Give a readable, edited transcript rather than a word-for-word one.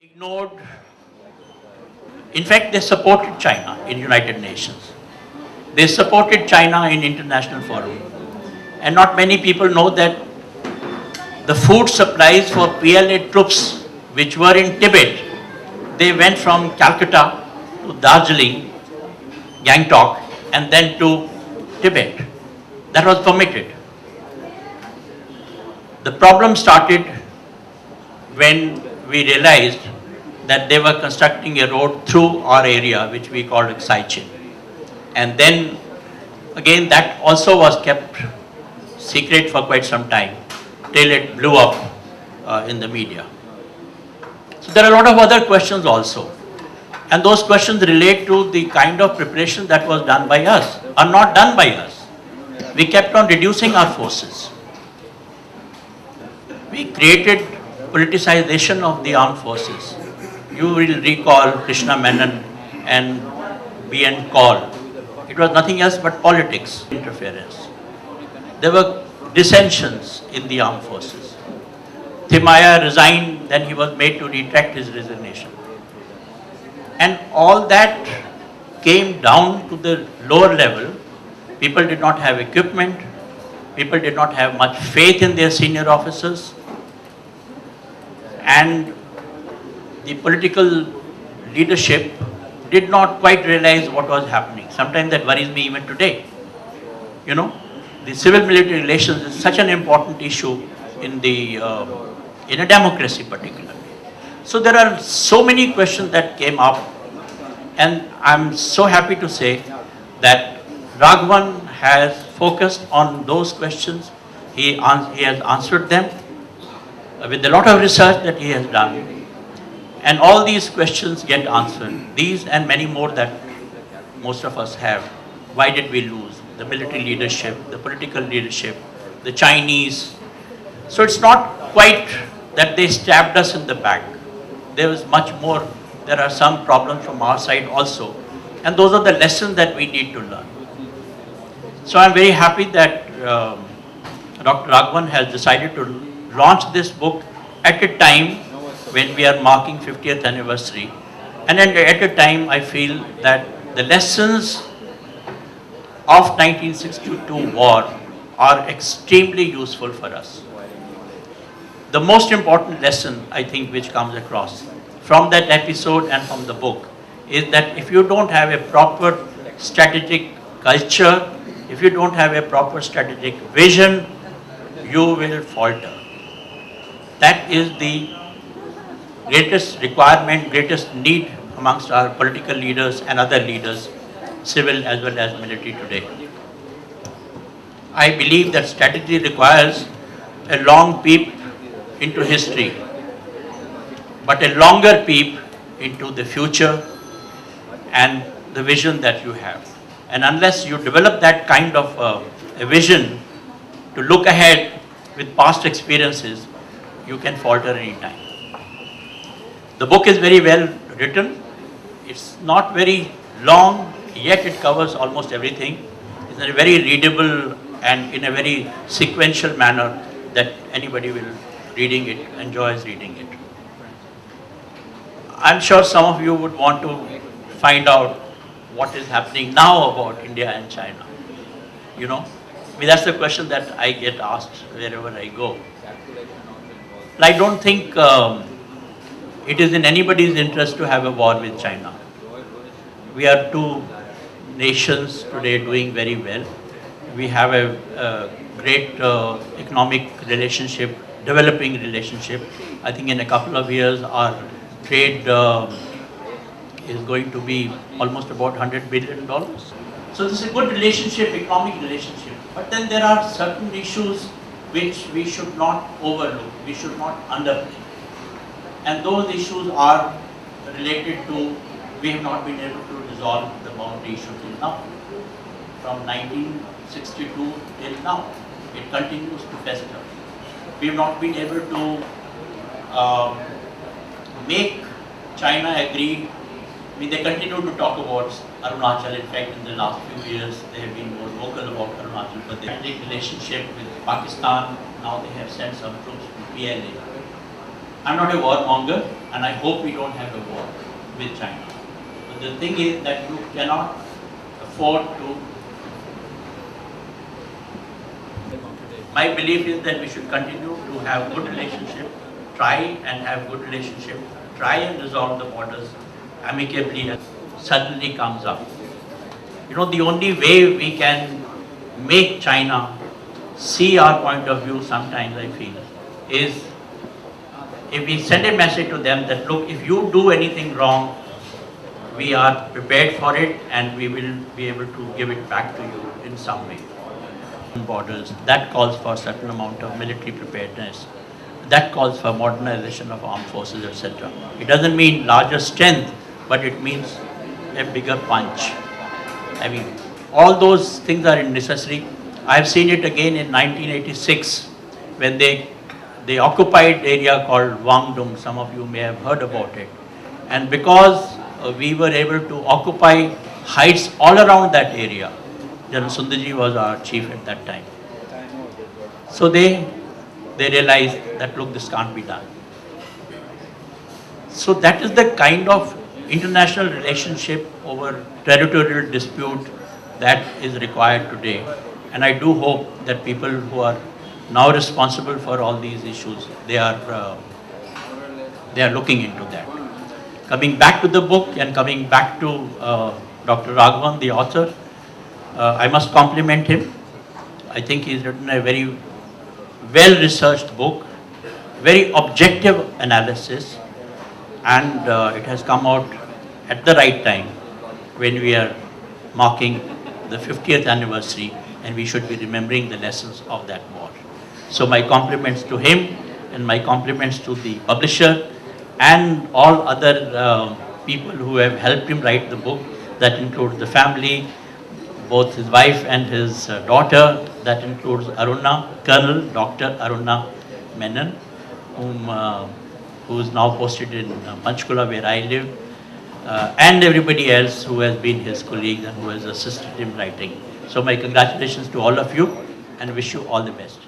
ignored. In fact, they supported China in United Nations. They supported China in international forum. And not many people know that the food supplies for PLA troops which were in Tibet, they went from Calcutta to Darjeeling, Gangtok, and then to Tibet. That was permitted. The problem started when we realized that they were constructing a road through our area, which we called Saichin. And then, again, that also was kept secret for quite some time, till it blew up in the media. So there are a lot of other questions also. And those questions relate to the kind of preparation that was done by us, or not done by us. We kept on reducing our forces. We created politicization of the armed forces. You will recall Krishna Menon and B.N. Kaul. It was nothing else but politics interference. There were dissensions in the armed forces. Thimaya resigned, then he was made to retract his resignation. And all that came down to the lower level. People did not have equipment. People did not have much faith in their senior officers. And the political leadership did not quite realize what was happening. Sometimes that worries me even today. You know, the civil-military relations is such an important issue in a democracy particularly. So there are so many questions that came up, and I'm so happy to say that Raghavan has focused on those questions. He has answered them with a lot of research that he has done. And all these questions get answered. These and many more that most of us have. Why did we lose? The military leadership, the political leadership, the Chinese. So it's not quite that they stabbed us in the back. There was much more. There are some problems from our side also. And those are the lessons that we need to learn. So I'm very happy that Dr. Raghavan has decided to launch this book at a time when we are marking 50th anniversary. And at a time I feel that the lessons of 1962 war are extremely useful for us. The most important lesson I think which comes across from that episode and from the book is that if you don't have a proper strategic culture, if you don't have a proper strategic vision, you will falter. That is the greatest requirement, greatest need amongst our political leaders and other leaders, civil as well as military today. I believe that strategy requires a long peep into history, but a longer peep into the future and the vision that you have. And unless you develop that kind of a vision to look ahead with past experiences, you can falter any time. The book is very well written. It's not very long, yet it covers almost everything. It's a very readable and in a very sequential manner that anybody will reading it, enjoys reading it. I'm sure some of you would want to find out what is happening now about India and China. You know, I mean, that's the question that I get asked wherever I go. I don't think it is in anybody's interest to have a war with China. We are two nations today doing very well. We have a great economic relationship, developing relationship. I think in a couple of years our trade is going to be almost about $100 billion. So this is a good relationship, economic relationship. But then there are certain issues which we should not overlook, we should not underplay. And those issues are related to, we have not been able to resolve the boundary issue till now. From 1962 till now, it continues to fester. We have not been able to make China agree. I mean, they continue to talk about Arunachal. In fact, in the last few years, they have been more vocal about Arunachal. But the relationship with Pakistan, now they have sent some troops to PLA. I'm not a warmonger. and I hope we don't have a war with China. But the thing is that you cannot afford to. My belief is that we should continue to have good relationship, try and have good relationship, try and resolve the borders amicably as suddenly comes up. You know, the only way we can make China see our point of view sometimes, I feel, is if we send a message to them that, look, if you do anything wrong, we are prepared for it and we will be able to give it back to you in some way. Borders, that calls for a certain amount of military preparedness. That calls for modernization of armed forces, etc. It doesn't mean larger strength, but it means a bigger punch. I mean, all those things are necessary. I have seen it again in 1986 when they occupied area called Wangdong. Some of you may have heard about it. And because we were able to occupy heights all around that area, General Sundarji was our chief at that time. So they realized that, look, this can't be done. So that is the kind of international relationship over territorial dispute that is required today. And I do hope that people who are now responsible for all these issues, they are looking into that. Coming back to the book and coming back to Dr. Raghavan, the author, I must compliment him. I think he's written a very well-researched book, very objective analysis, and it has come out at the right time when we are marking the 50th anniversary and we should be remembering the lessons of that war. So my compliments to him and my compliments to the publisher and all other people who have helped him write the book. That includes the family, both his wife and his daughter. That includes Aruna, Colonel Dr. Aruna Menon, who is now posted in Panchkula where I live, and everybody else who has been his colleagues and who has assisted him writing. So my congratulations to all of you and wish you all the best.